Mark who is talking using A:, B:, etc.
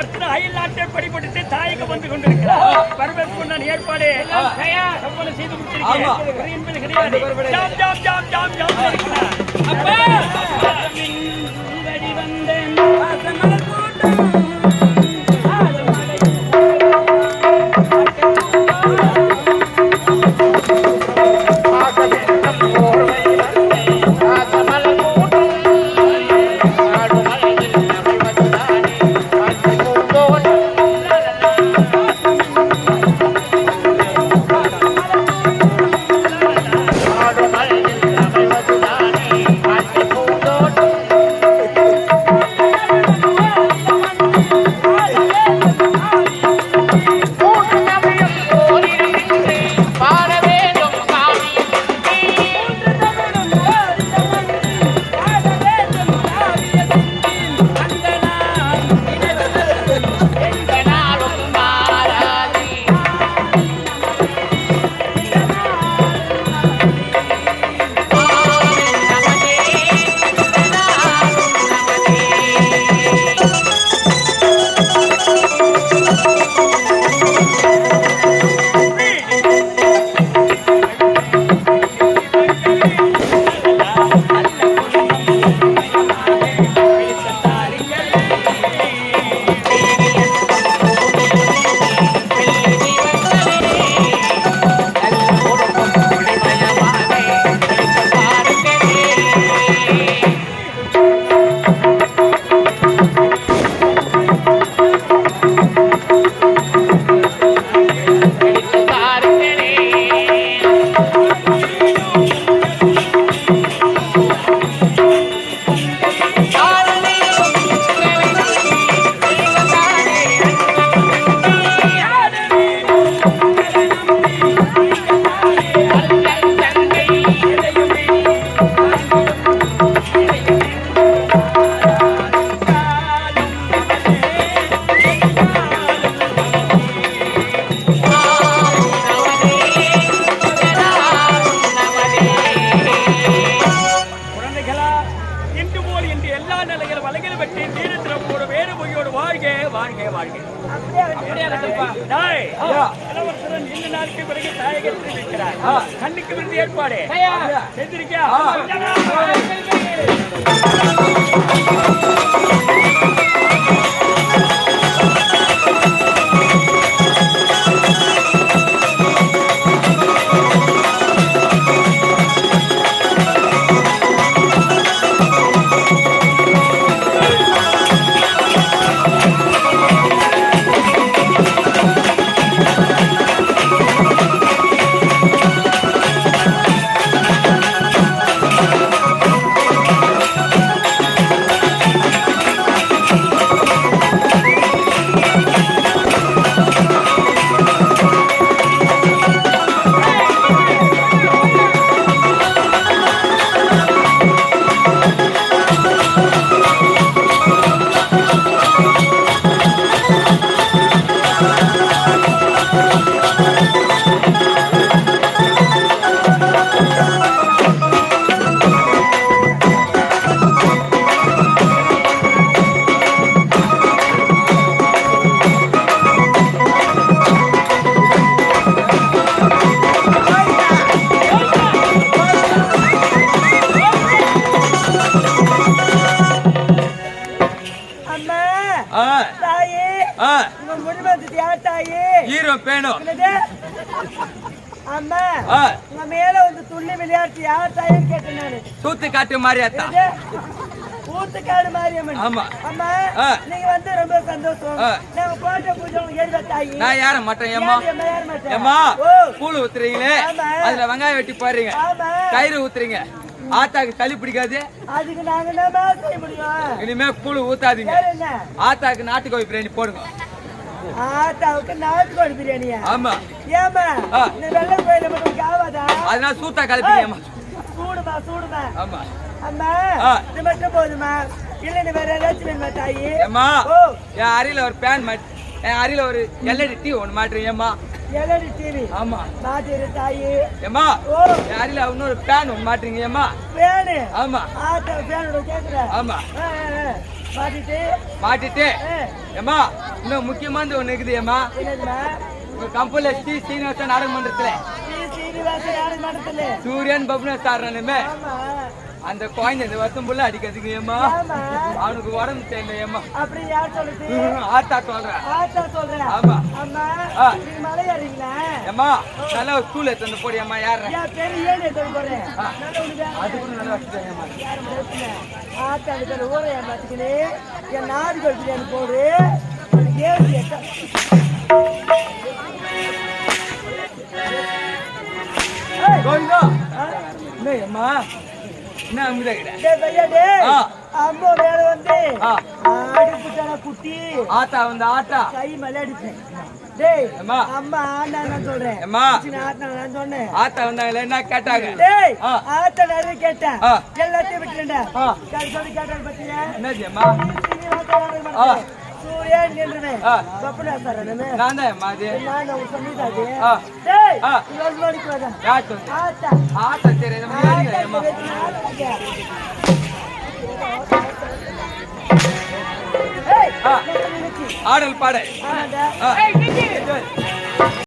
A: வருஷம் அயல் நாட்டை படிப்பட்டு தாய்க்கு வந்து கொண்டிருக்கிறார். வருவதற்கு நான் ஏற்பாடு செய்து முடிச்சிருக்கேன் என்பது கிடையாது. Jam jam jam jam jam வந்தேன் கண்ணுக்கு விருந்து ஏற்பாடு செய்திருக்கியா?
B: தூத்து காட்டு மாரியாத்தா
A: ஊத்துக்காடு மாரியம்மன்.
B: ஆமா
A: அம்மா நீங்க வந்து ரொம்ப சந்தோஷம். நாங்க போட்ட பூஜை உங்களுக்கு ஏறி தாயி.
B: நான் யார மாட்டேன் ஏம்மா. ஏம்மா கூழ் ஊத்துறீங்களே அதுல வெங்காயம் வெட்டி போடுறீங்க, தயிர் ஊத்துறீங்க, ஆத்தாக்கு களி பிடிக்காது,
A: அதுக்கு நாங்க என்ன செய்ய முடியும்?
B: இனிமே கூழ் ஊத்தாதீங்க, ஆத்தாக்கு நாட்டுக்கோழி பிரியாணி போடுங்க.
A: ஆத்தாவுக்கு நாட்டுக்கோழி பிரியாணியா?
B: ஆமா.
A: ஏமா இந்த வெள்ளை கோயில மட்டும் ஆவாதா?
B: அதனால சூத்தா கலப்பீங்க.
A: சூடுமா சூடுமா.
B: ஆமா
A: அம்மா இது மட்டும் போதுமா? இல்ல வேற ஏதாச்சும் வேணுமா தாயி?
B: ஏம்மா என் அறையில ஒரு பேன் என் அறையில ஒரு எல்இடி டிவி ஒண்ணு மாட்டுறீங்கம்மா.
A: LED TV?
B: ஆமா
A: மாட்டிரு தாயி.
B: ஏம்மா என் அறையில இன்னொரு பேன் ஒண்ணு மாட்டுறீங்க. ஏம்மா
A: பேனு?
B: ஆமா.
A: ஆத்தா பேனோட கேக்குற?
B: ஆமா. மாட்டிட்டு ஏமா இன்னும் முக்கியமானது ஒண்ணு இருக்குது ஏமா உங்க கம்பெனில ஸ்ரீனிவாசன் நாடக மன்றத்துல சூரியன் பப்னா சாரணுமே அந்த குழந்தை இந்த வருஷம் புள்ள அடிக்கிறதுக்கு ஏமா அவனுக்கு உடம்பு தெரியல ஏமா ஆத்தா சொல்றேன் ஆமா ஏமா நல்லா ஒரு ஸ்கூல் எடுத்து வந்து போடியம்மா யாரு அது கூட நல்லா வச்சுக்கேம்மா
C: என் நாடு போடு
B: அம்மா என்ன
C: குட்டி
B: ஆத்தா வந்து ஆட்டா
C: கை மலையாடிச்சேன்
B: ஆத்தா வந்தாங்களே என்ன கேட்டாங்க
C: ஆத்தா நிறைய கேட்டேன் எல்லாத்தையும் விட்டுறேன் கேட்டாங்க பத்தியா
B: என்னதுமா
C: சூரியன் நின்றுவேன்
B: நான் தான் மாதிரி ஆத்தா தெரியாது ஆடல் பாட